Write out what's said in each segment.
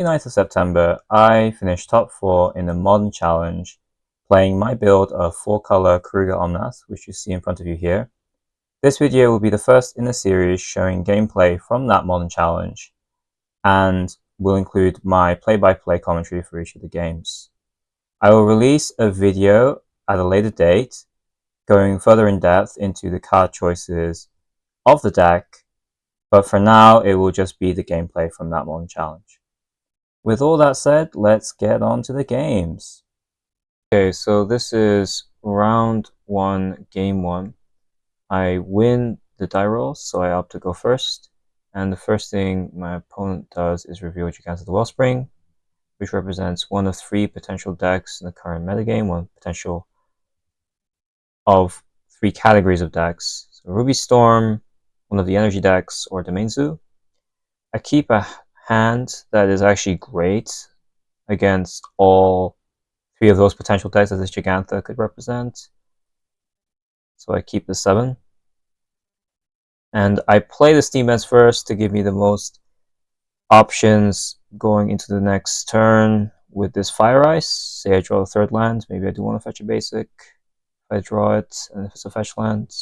29th of September, I finished top 4 in the Modern Challenge, playing my build of 4-color Keruga Omnath, which you see in front of you here. This video will be the first in the series showing gameplay from that Modern Challenge, and will include my play-by-play commentary for each of the games. I will release a video at a later date, going further in depth into the card choices of the deck, but for now it will just be the gameplay from that Modern Challenge. With all that said, let's get on to the games. Okay, so this is round 1, game 1. I win the die roll, so I opt to go first. And the first thing my opponent does is reveal Giganta the Wellspring, which represents one of 3 potential decks in the current metagame, one potential of 3 categories of decks. So Ruby Storm, one of the energy decks, or Domain Zoo. I keep a hand that is actually great against all 3 of those potential decks that this Giganta could represent. So I keep the 7. And I play the Steam Vents first to give me the most options going into the next turn with this Fire Ice. Say I draw the 3rd land, maybe I do want to fetch a basic. If I draw it, and if it's a fetch land,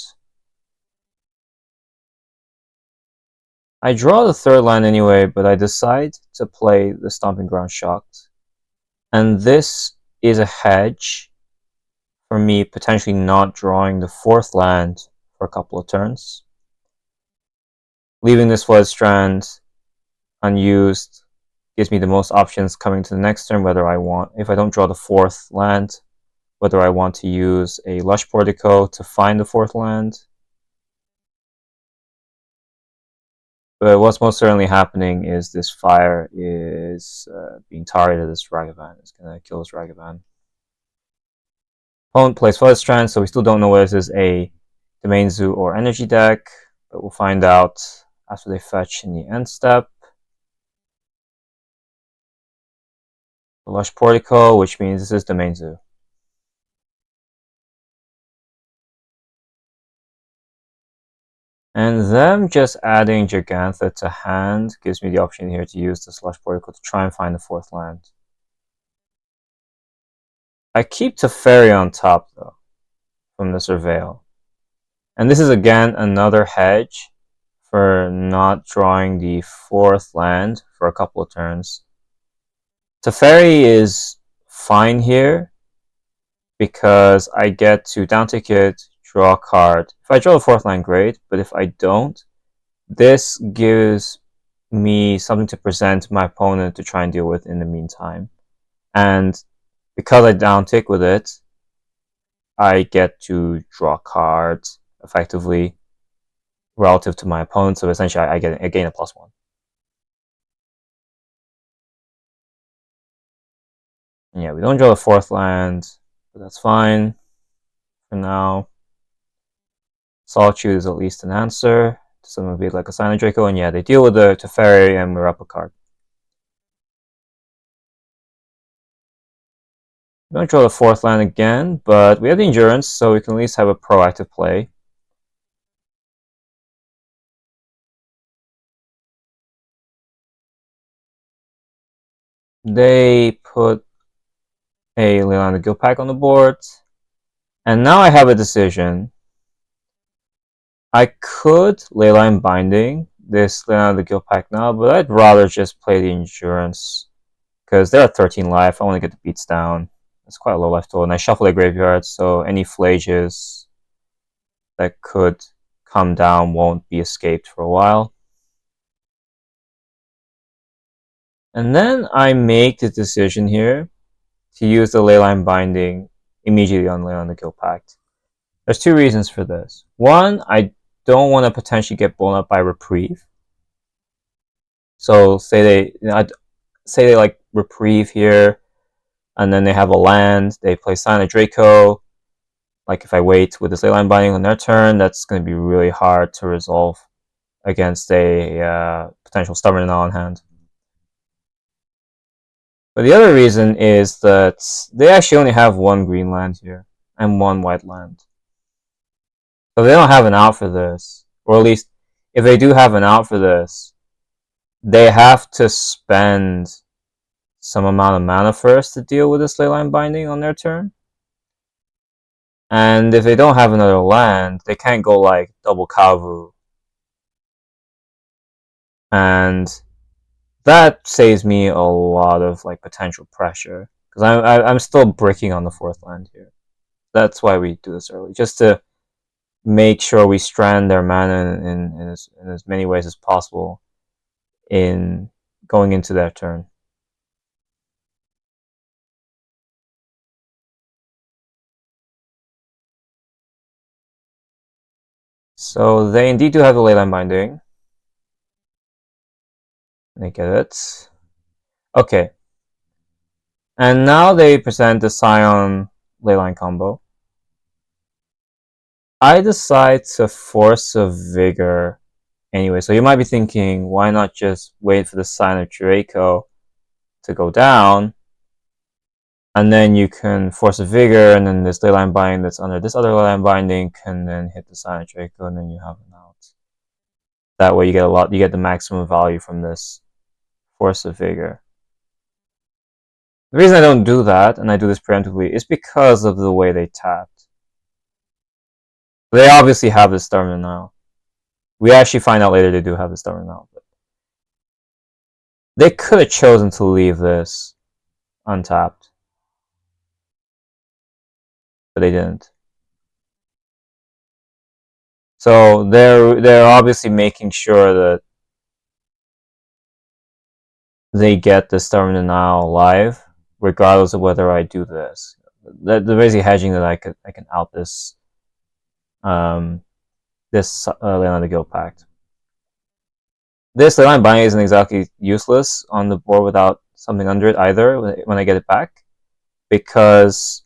I draw the 3rd land anyway, but I decide to play the Stomping Ground Shocked. And this is a hedge for me potentially not drawing the 4th land for a couple of turns. Leaving this Flood Strand unused gives me the most options coming to the next turn, whether I want, if I don't draw the 4th land, whether I want to use a Lush Portico to find the 4th land. But what's most certainly happening is this fire is being targeted at this Ragavan. It's going to kill this Ragavan. Opponent plays Flood Strand, so we still don't know whether this is a Domain Zoo or Energy deck, but we'll find out after they fetch in the end step. The Lush Portico, which means this is Domain Zoo. And them just adding Gigantha to hand gives me the option here to use this Lush Portico to try and find the 4th land. I keep Teferi on top, though, from the Surveil. And this is, again, another hedge for not drawing the 4th land for a couple of turns. Teferi is fine here because I get to down ticket, draw a card. If I draw the 4th land, great, but if I don't, this gives me something to present my opponent to try and deal with in the meantime. And because I down tick with it, I get to draw cards effectively relative to my opponent, so essentially I gain a +1. And yeah, we don't draw the 4th land, but that's fine for now. Solitude is at least an answer to some of it, like a Silent Draco, and yeah, they deal with the Teferi and we're up a card. We don't draw the 4th land again, but we have the Endurance, so we can at least have a proactive play. They put a Leyline the Guildpact on the board, and now I have a decision. I could Leyline Binding this Leyline the Guildpact now, but I'd rather just play the Endurance, because they're at 13 life. I want to get the beats down. It's quite a low life total, and I shuffle the graveyard, so any flages that could come down won't be escaped for a while. And then I make the decision here to use the Leyline Binding immediately on Leyline the Guildpact. There's 2 reasons for this. One, I don't want to potentially get blown up by Reprieve. So say they like Reprieve here, and then they have a land, they play Silent Draco. Like if I wait with this Leyline Binding on their turn, that's going to be really hard to resolve against a potential Stubborn and on hand. But the other reason is that they actually only have 1 green land here and 1 white land. So they don't have an out for this, or at least if they do have an out for this, they have to spend some amount of mana first to deal with this Leyline Binding on their turn. And if they don't have another land, they can't go like double Kavu. And that saves me a lot of like potential pressure. Because I'm still bricking on the 4th land here. That's why we do this early. Just to make sure we strand their mana in as many ways as possible in going into their turn. So they indeed do have the Leyline Binding. They get it. Okay. And now they present the Scion Leyline combo. I decide to Force of Vigor anyway. So you might be thinking, why not just wait for the Sign of Draco to go down, and then you can Force of Vigor, and then this Leyline Binding that's under this other Leyline Binding can then hit the Sign of Draco, and then you have an out. That way you get the maximum value from this Force of Vigor. The reason I don't do that, and I do this preemptively, is because of the way they tapped. They obviously have this Stubborn now. We actually find out later they do have this Stubborn now. But they could have chosen to leave this untapped, but they didn't. So they're obviously making sure that they get the Stubborn Denial live, regardless of whether I do this. They're basically hedging that I can out this Leyline of the Guild Pact. This Leyline Binding isn't exactly useless on the board without something under it either when I get it back, because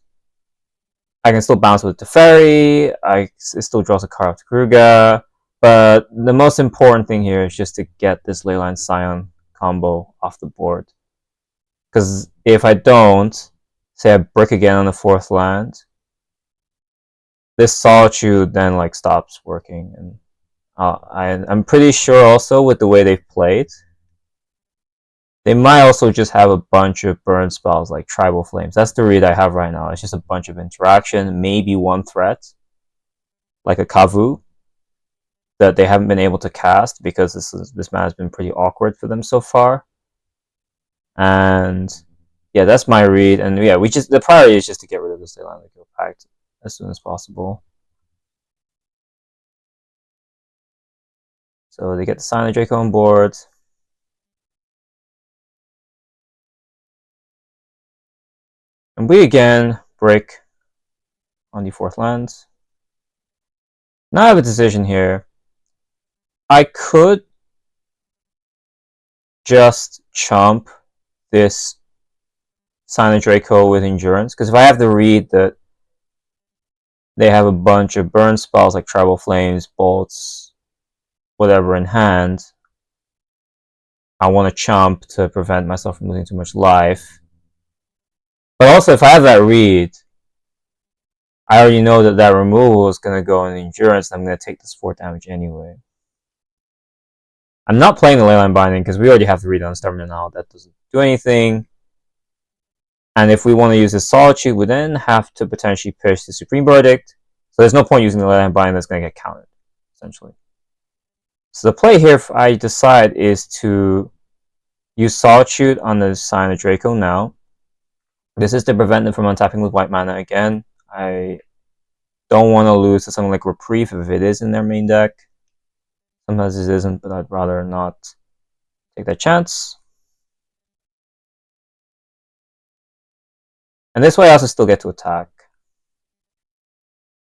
I can still bounce with Teferi, it still draws a card off to Keruga, but the most important thing here is just to get this Leyline Scion combo off the board. Because if I don't, say I brick again on the 4th land, this Solitude then like stops working, and I'm pretty sure also with the way they've played, they might also just have a bunch of burn spells like Tribal Flames. That's the read I have right now. It's just a bunch of interaction, maybe one threat, like a Kavu, that they haven't been able to cast because this mana has been pretty awkward for them so far. And yeah, that's my read. And yeah, the priority is just to get rid of this Leyline of the Guild Pact as soon as possible. So they get the Sign of Draco on board. And we again break on the 4th land. Now I have a decision here. I could just chomp this Sign of Draco with Endurance, because if I have the read that they have a bunch of burn spells like Tribal Flames, Bolts, whatever in hand, I want to chomp to prevent myself from losing too much life. But also, if I have that read, I already know that that removal is going to go in Endurance, and I'm going to take this 4 damage anyway. I'm not playing the Leyline Binding because we already have the read on Stubborn now. That doesn't do anything. And if we want to use this Solitude, we then have to potentially push the Supreme Verdict. So there's no point using the Leyline Binding that's going to get countered, essentially. So the play here, if I decide, is to use Solitude on the Sign of Draco now. This is to prevent them from untapping with white mana again. I don't want to lose to something like Reprieve if it is in their main deck. Sometimes it isn't, but I'd rather not take that chance. And this way I also still get to attack.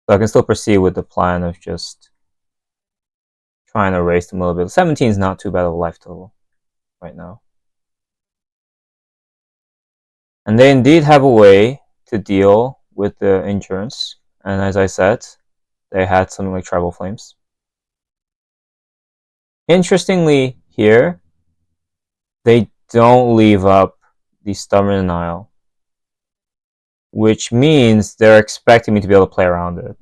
So I can still proceed with the plan of just trying to raise them a little bit. 17 is not too bad of a life total right now. And they indeed have a way to deal with the Endurance. And as I said, they had something like Tribal Flames. Interestingly here, they don't leave up the Stubborn Denial, which means they're expecting me to be able to play around it.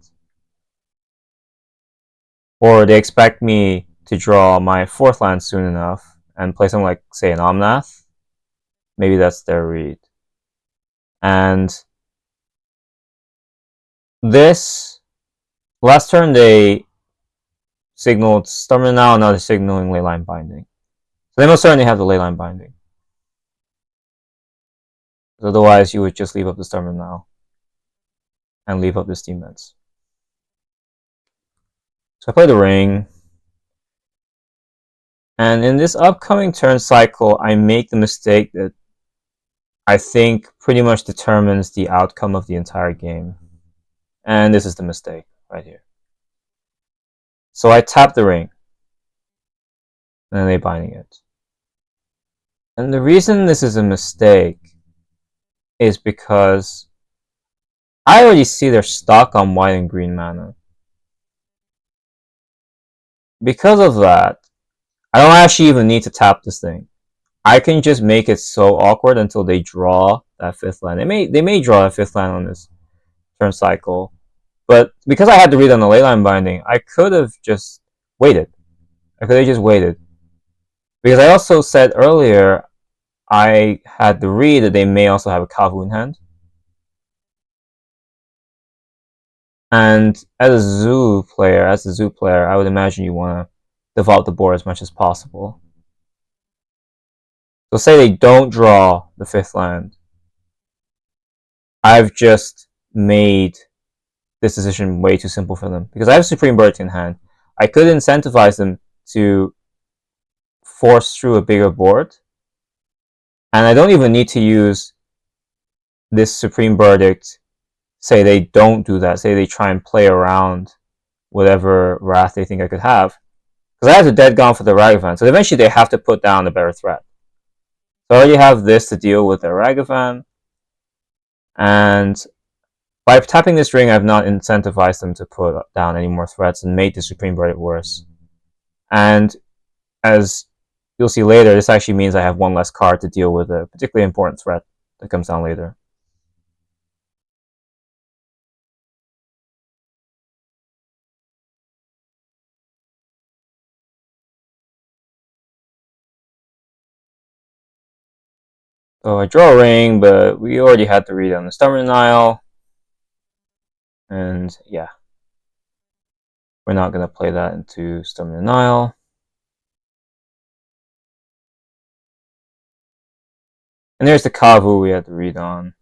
Or they expect me to draw my 4th land soon enough and play something like, say, an Omnath, Maybe that's their read. And this last turn they signaled Storm now they're signaling Leyline Binding. So they most certainly have the Leyline Binding. Otherwise you would just leave up the Storm now and leave up the Steam Vents. So I play the Ring. And in this upcoming turn cycle, I make the mistake that I think pretty much determines the outcome of the entire game. And this is the mistake right here. So I tap the Ring. And then they binding it. And the reason this is a mistake is because I already see they're stuck on white and green mana. Because of that, I don't actually even need to tap this thing. I can just make it so awkward until they draw that 5th land. They may draw a 5th land on this turn cycle, but because I had to read on the Leyline Binding, I could have just waited. I could have just waited. Because I also said earlier, I had the read that they may also have a Kavu in hand. And as a zoo player, I would imagine you want to develop the board as much as possible. So say they don't draw the 5th land. I've just made this decision way too simple for them. Because I have Supreme Verdict in hand. I could incentivize them to force through a bigger board. And I don't even need to use this Supreme Verdict. Say they don't do that. Say they try and play around whatever wrath they think I could have. Because I have the Dead Gone for the Ragavan. So eventually they have to put down a better threat. So I already have this to deal with their Ragavan. And by tapping this Ring, I've not incentivized them to put down any more threats and made the Supreme Verdict worse. And as you'll see later, this actually means I have one less card to deal with a particularly important threat that comes down later. So I draw a Ring, but we already had to read on the Stubborn Denial. And yeah, we're not going to play that into Stubborn Denial. And there's the Kavu we had to read on,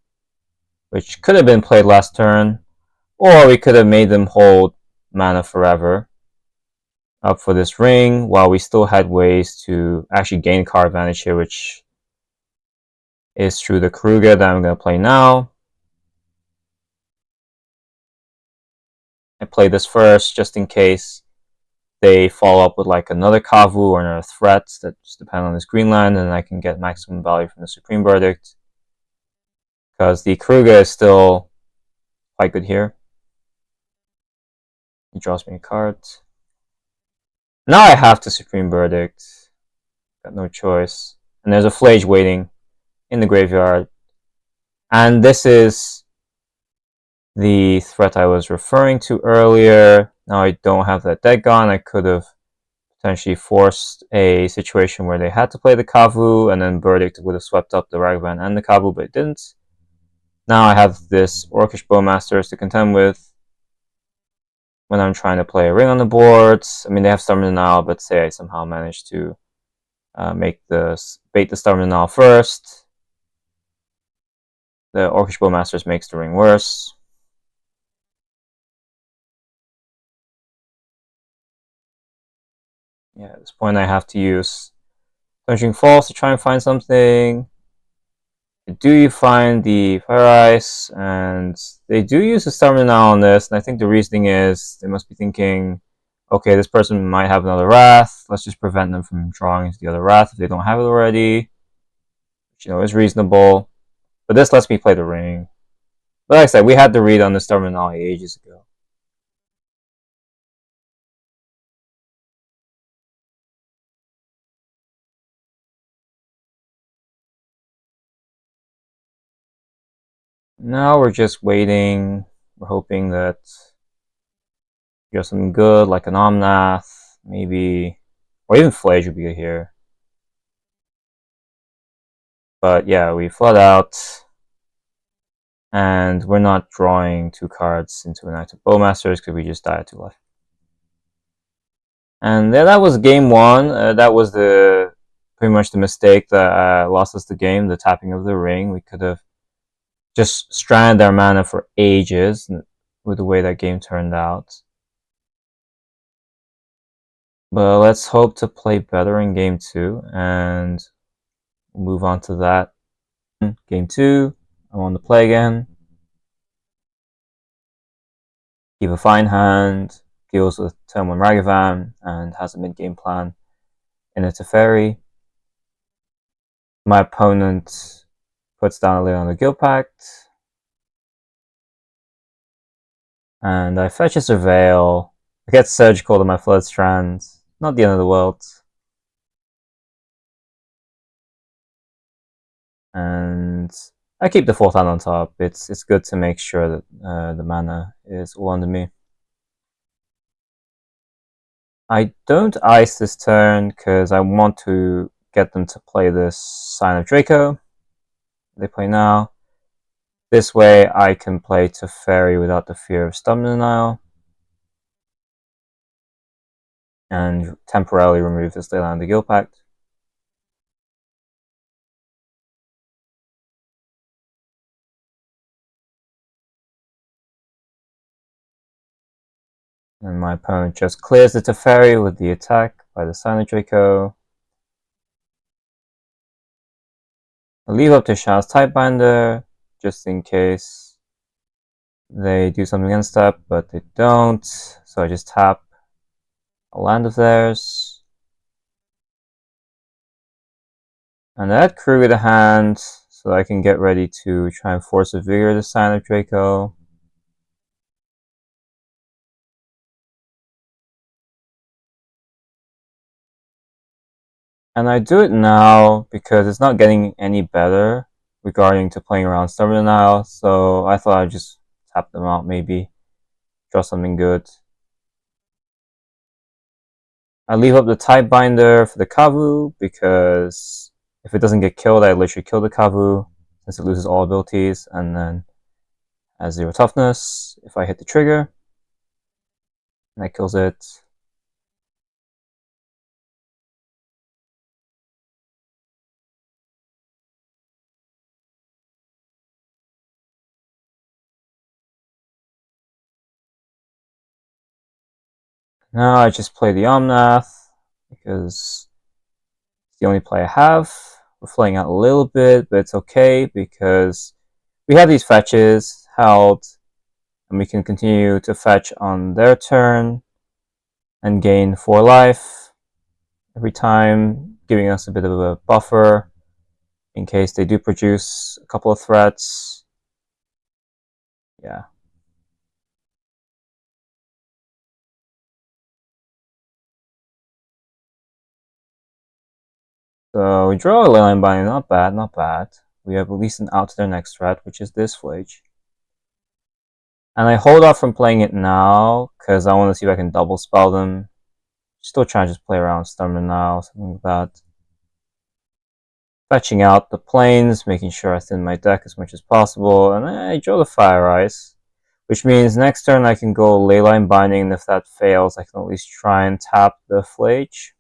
which could have been played last turn, or we could have made them hold mana forever up for this Ring, while we still had ways to actually gain card advantage here, which is through the Keruga that I'm going to play now. I play this first just in case they follow up with like another Kavu or another threat that just depend on this green land, and I can get maximum value from the Supreme Verdict. Because the Keruga is still quite good here. He draws me a card. Now I have to Supreme Verdict. Got no choice. And there's a Flage waiting in the graveyard. And this is the threat I was referring to earlier. Now I don't have that dead gone. I could have potentially forced a situation where they had to play the Kavu, and then Verdict would have swept up the Ragavan and the Kavu, but it didn't. Now I have this Orcish Bowmasters to contend with when I'm trying to play a Ring on the board. I mean, they have Stubborn Denial, but say I somehow manage to bait the Stubborn Denial first. The Orcish Bowmasters makes the Ring worse. Yeah, at this point I have to use Punching Falls to try and find something. Do you find the Fire Ice? And they do use a Stubborn Denial on this, and I think the reasoning is they must be thinking, okay, this person might have another Wrath. Let's just prevent them from drawing into the other Wrath if they don't have it already. Which, is reasonable. But this lets me play the Ring. But like I said, we had the read on the Stubborn Denial ages ago. Now we're just waiting. We're hoping that we have something good, like an Omnath, maybe, or even Flage would be good here. But yeah, we flood out, and we're not drawing 2 cards into an active Bowmasters because we just die at 2 life. And yeah, that was game 1. That was pretty much the mistake that lost us the game, the tapping of the ring. We could have just stranded our mana for ages with the way that game turned out. But let's hope to play better in game 2 and move on to that. Game 2, I want to play again. Keep a fine hand, deals with turn 1 Ragavan, and has a mid-game plan in a Teferi. My opponent puts down a lid on the Guild Pact, and I fetch a Surveil. I get Surgical to my Flood Strand. Not the end of the world. And I keep the 4th hand on top. It's good to make sure that the mana is all under me. I don't ice this turn because I want to get them to play this Sign of Draco. They play now. This way I can play Teferi without the fear of Stubborn Denial. And temporarily remove this Leyline of the Guild Pact. And my opponent just clears the Teferi with the attack by the Sign of Draco. I leave up to Shadow's Typebinder, just in case they do something against that, but they don't. So I just tap a land of theirs. And I add Keruga to hand, so I can get ready to try and force a Vigor the Sign of Draco. And I do it now because it's not getting any better regarding to playing around Stubborn Denial, so I thought I'd just tap them out, maybe draw something good. I leave up the Typebinder for the Kavu because if it doesn't get killed, I literally kill the Kavu since it loses all abilities, and then has 0 toughness if I hit the trigger, and that kills it. Now I just play the Omnath because it's the only play I have. We're flaying out a little bit, but it's okay because we have these fetches held, and we can continue to fetch on their turn and gain 4 life every time, giving us a bit of a buffer in case they do produce a couple of threats. Yeah. So we draw a Leyline Binding, not bad, not bad. We have at least an out to their next threat, which is this Flage. And I hold off from playing it now, because I want to see if I can double spell them. Still trying to just play around Stubborn now, something like that. Fetching out the planes, making sure I thin my deck as much as possible, and I draw the Fire Ice, which means next turn I can go Leyline Binding, and if that fails, I can at least try and tap the Flage.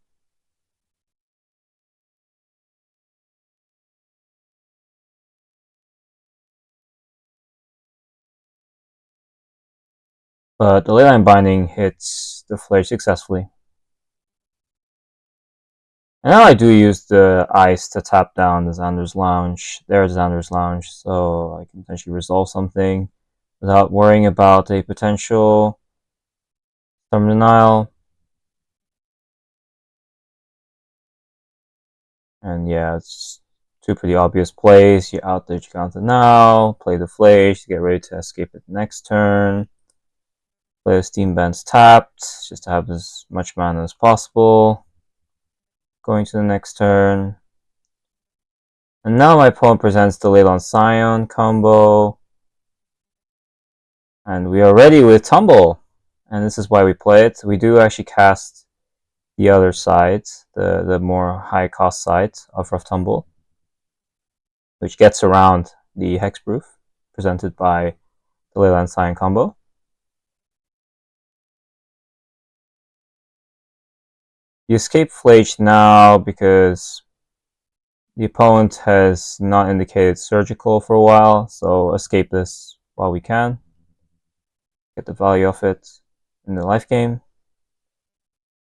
But the Leyline Binding hits the Flage successfully. And now I do use the ice to tap down the Xander's Lounge. There's Xander's Lounge, so I can potentially resolve something without worrying about a potential Stubborn Denial. And yeah, it's 2 pretty obvious plays. You're out there, Giganta now, play the Flage to get ready to escape it next turn. Play the Steam Bends tapped, just to have as much mana as possible. Going to the next turn. And now my opponent presents the Leyline Scion combo. And we are ready with Tumble. And this is why we play it. We do actually cast the other side, the more high cost side of Rough Tumble. which gets around the hexproof presented by the Leyline Scion combo. You escape Flage now because the opponent has not indicated surgical for a while, so escape this while we can. Get the value of it in the life game.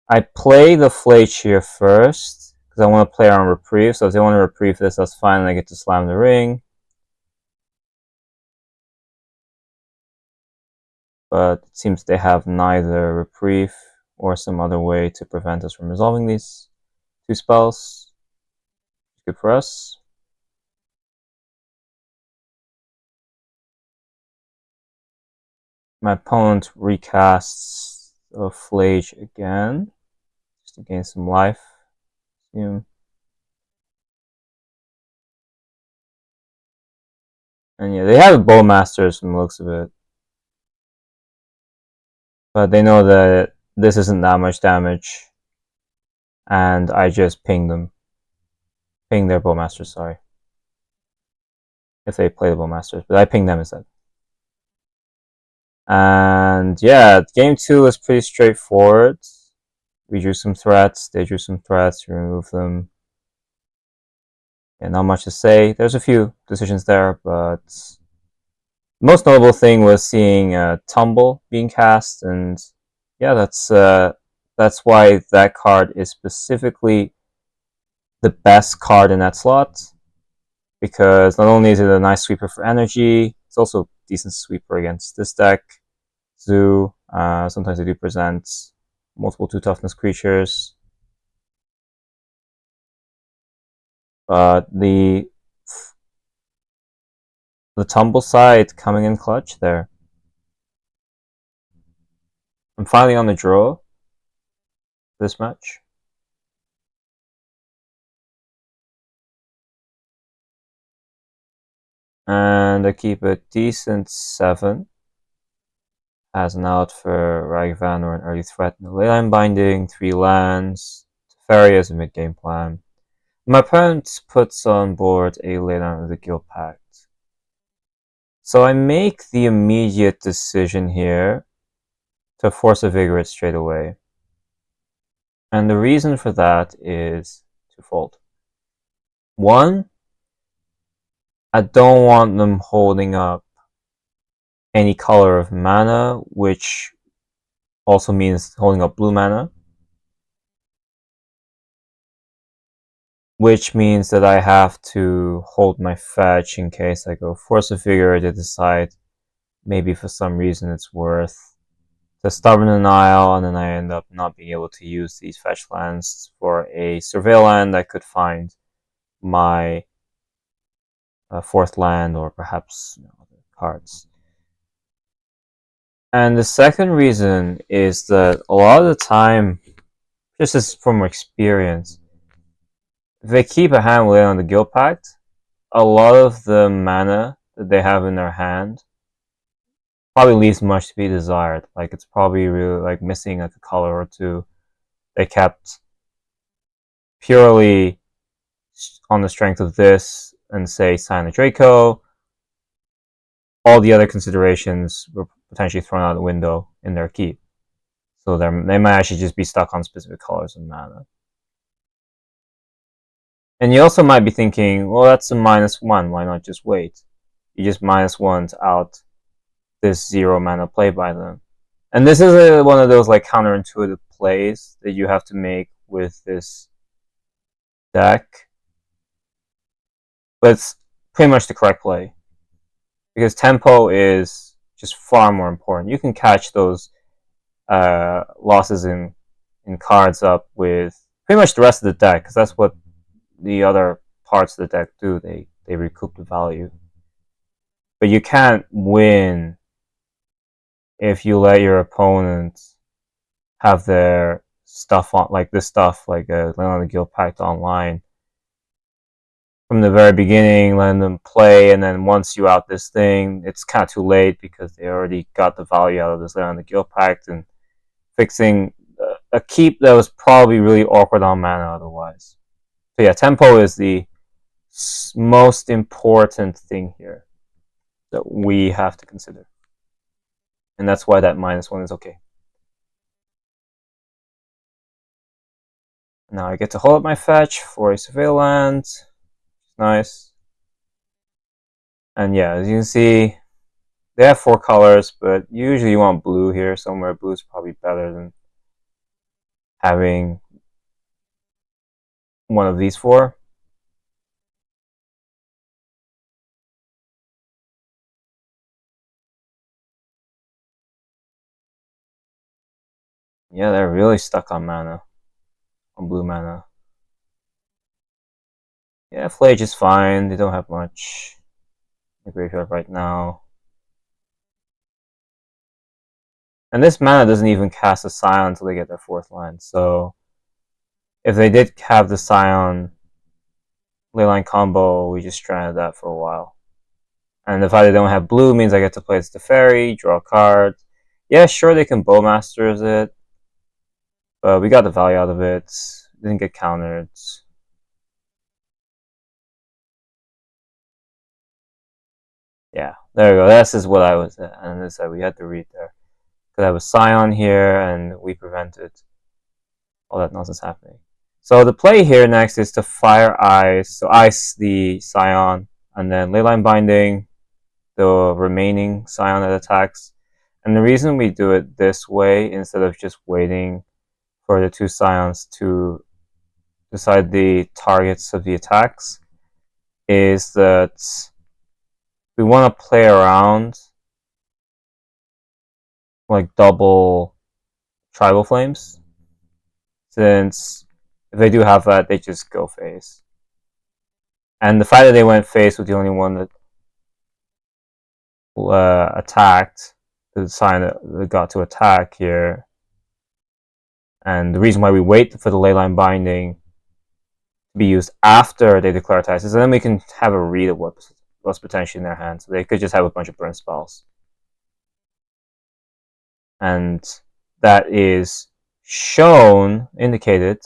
I play the Flage here first because I want to play on reprieve, so if they want to reprieve this, that's fine, and I get to slam the ring. But it seems they have neither reprieve or some other way to prevent us from resolving these two spells. Good for us. My opponent recasts a Flage again, just to gain some life. And yeah, they have Bowmasters from the looks of it. But they know that this isn't that much damage. And I just ping them. Ping their Bowmasters, sorry. If they play the Bowmasters. But I ping them instead. And yeah, game 2 is pretty straightforward. We drew some threats, they drew some threats, we removed them. Yeah, not much to say. There's a few decisions there, but the most notable thing was seeing Tumble being cast, and yeah, that's why that card is specifically the best card in that slot, because not only is it a nice sweeper for energy, it's also a decent sweeper against this deck. Zoo, sometimes they do present multiple 2 toughness creatures, but the Tumble side coming in clutch there. I'm finally on the draw this match. And I keep a decent 7 as an out for Ragavan or an early threat in the Leyline Binding, 3 lands, Teferi as a mid-game plan. My opponent puts on board a Leyline of the Guild Pact. So I make the immediate decision here to force a Vigorate straight away. And the reason for that is twofold. One, I don't want them holding up any color of mana, which also means holding up blue mana. Which means that I have to hold my fetch in case I go Force of Vigor to decide maybe for some reason it's worth to Stubborn Denial, and then I end up not being able to use these fetch lands for a Surveil land that could find my 4th land or perhaps other cards. And the second reason is that a lot of the time, just as from experience, if they keep a hand laying on the Guild Pact, a lot of the mana that they have in their hand probably leaves much to be desired. Like, it's probably really like missing like a color or two. They kept purely on the strength of this and say sign the Draco. All the other considerations were potentially thrown out the window in their keep. So they might actually just be stuck on specific colors of mana. And you also might be thinking, well, that's a -1. Why not just wait? You just -1 out this 0 mana play by them. And this is one of those like counterintuitive plays that you have to make with this deck. But it's pretty much the correct play. Because tempo is just far more important. You can catch those losses in cards up with pretty much the rest of the deck, because that's what the other parts of the deck do. They recoup the value. But you can't win if you let your opponent have their stuff on, like this stuff, like Land on the Guild Pact online, from the very beginning, letting them play, and then once you out this thing, it's kind of too late because they already got the value out of this Land on the Guild Pact and fixing a keep that was probably really awkward on mana otherwise. So yeah, tempo is the most important thing here that we have to consider. And that's why that -1 is okay. Now I get to hold up my fetch for a surveillance. Nice. And yeah, as you can see, they have 4 colors, but usually you want blue here somewhere. Blue is probably better than having one of these 4. Yeah, they're really stuck on mana, on blue mana. Yeah, Flage is fine. They don't have much in the graveyard right now. And this mana doesn't even cast a Scion until they get their 4th line. So if they did have the Scion Leyline combo, we just stranded that for a while. And the fact they don't have blue means I get to play as the fairy, draw a card. Yeah, sure, they can Bowmasters it, but we got the value out of it. Didn't get countered. Yeah, there we go. This is what I was at. And this we had to read there. Because I have a Scion here, and we prevented all that nonsense happening. So the play here next is to fire ice. So ice the Scion, and then Leyline Binding the remaining Scion that attacks. And the reason we do it this way instead of just waiting for the 2 Scions to decide the targets of the attacks is that we want to play around like double Tribal Flames, since if they do have that, they just go face. And the fact that they went face with the only one that attacked, the sign that got to attack here, and the reason why we wait for the Leyline Binding to be used after they declare attacks is then we can have a read of what's potentially in their hands. So they could just have a bunch of burn spells. And that is shown, indicated,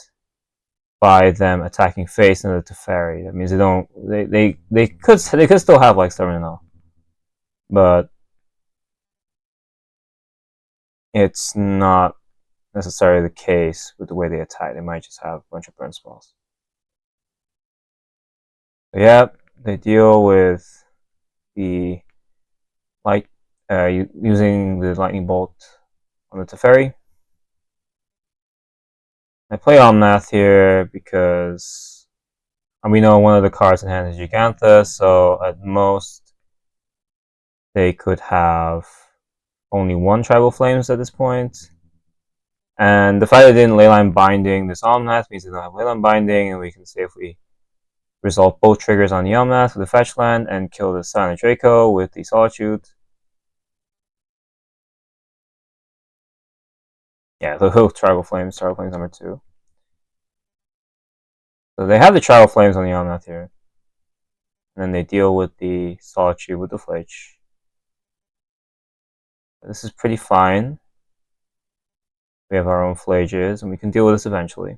by them attacking face into the Teferi. That means they could still have like Terminal, but it's not necessarily the case with the way they attack. They might just have a bunch of burn spells. But yeah, they deal with the light using the lightning bolt on the Teferi. I play Omnath here because we know one of the cards in hand is Gigantha, so at most they could have only 1 Tribal Flames at this point. And the fact that they didn't Leyline Binding this Omnath means they don't have Leyline Binding, and we can safely resolve both triggers on the Omnath with the fetch land and kill the Silent Draco with the Solitude. Yeah, the Tribal Flames number 2. So they have the Tribal Flames on the Omnath here. And then they deal with the Solitude with the Flage. This is pretty fine. We have our own Flages, and we can deal with this eventually.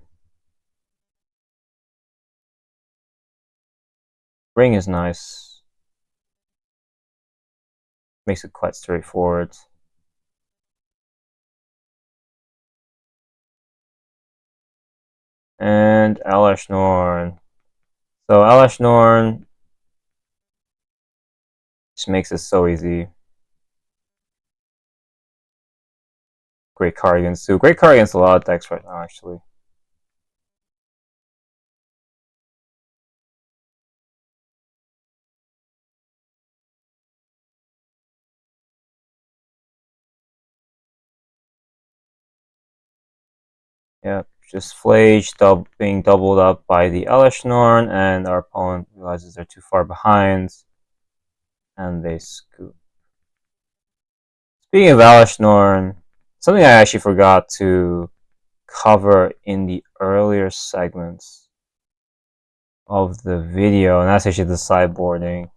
Ring is nice. Makes it quite straightforward. And Elesh Norn. So Elesh Norn just makes it so easy. Great card against Sue. Great card against a lot of decks right now, actually. Yeah, just Flage being doubled up by the Elesh Norn, and our opponent realizes they're too far behind, and they scoop. Speaking of Elesh Norn, something I actually forgot to cover in the earlier segments of the video, and that's actually the sideboarding.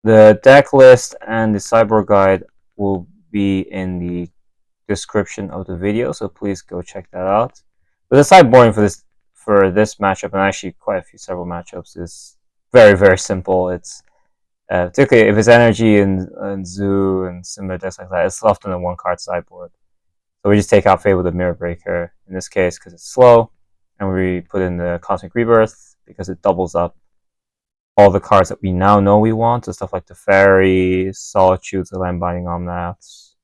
The deck list and the sideboard guide will be in the description of the video, so please go check that out. But the sideboarding for this matchup, and actually quite a few several matchups, is very, very simple. It's particularly if it's energy and zoo and similar decks like that, it's often a one card sideboard. So we just take out Fable the Mirror Breaker in this case because it's slow, and we put in the Cosmic Rebirth because it doubles up all the cards that we now know we want, so stuff like the Fairies, Solitudes, the Land Binding Omnaths.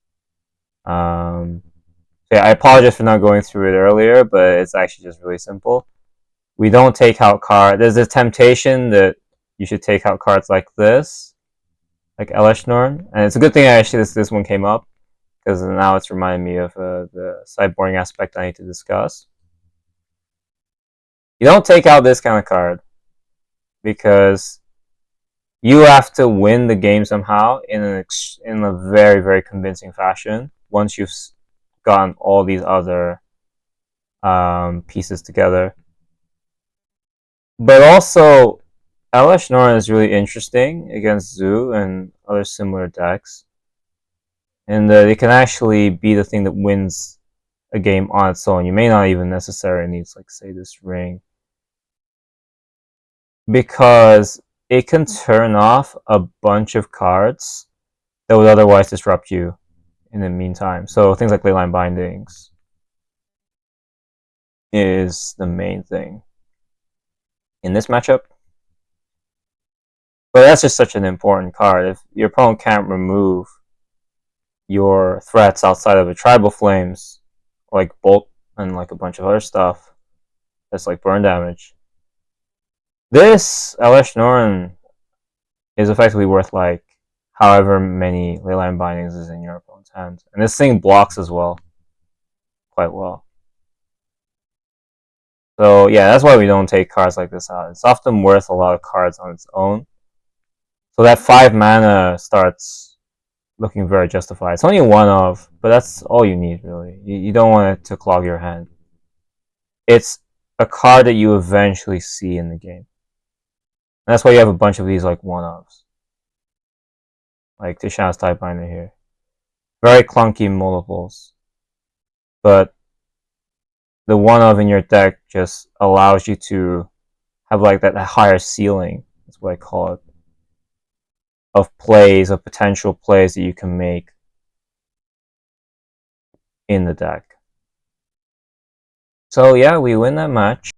Yeah, I apologize for not going through it earlier, but it's actually just really simple. We don't take out cards. There's a temptation that you should take out cards like this, like Elesh Norn, and it's a good thing actually this one came up, because now it's reminding me of the sideboarding aspect I need to discuss. You don't take out this kind of card, because you have to win the game somehow in a very, very convincing fashion once you've gotten all these other pieces together. But also, Elesh Norn is really interesting against Zoo and other similar decks, and it can actually be the thing that wins a game on its own. You may not even necessarily need, like, say, this ring, because it can turn off a bunch of cards that would otherwise disrupt you in the meantime. So things like Leyline Bindings is the main thing in this matchup. But that's just such an important card. If your opponent can't remove your threats outside of a Tribal Flames, like Bolt and like a bunch of other stuff, that's like burn damage, this Elesh Norn is effectively worth like however many Leyline Bindings is in your opponent's hand. And this thing blocks as well, quite well. So yeah, that's why we don't take cards like this out. It's often worth a lot of cards on its own. So that 5 mana starts looking very justified. It's only one of, but that's all you need really. You don't want it to clog your hand. It's a card that you eventually see in the game. And that's why you have a bunch of these like one-ofs. Like Tisha's Tidebinder here. Very clunky multiples. But the one-of in your deck just allows you to have like that higher ceiling, that's what I call it, of plays, of potential plays that you can make in the deck. So yeah, we win that match.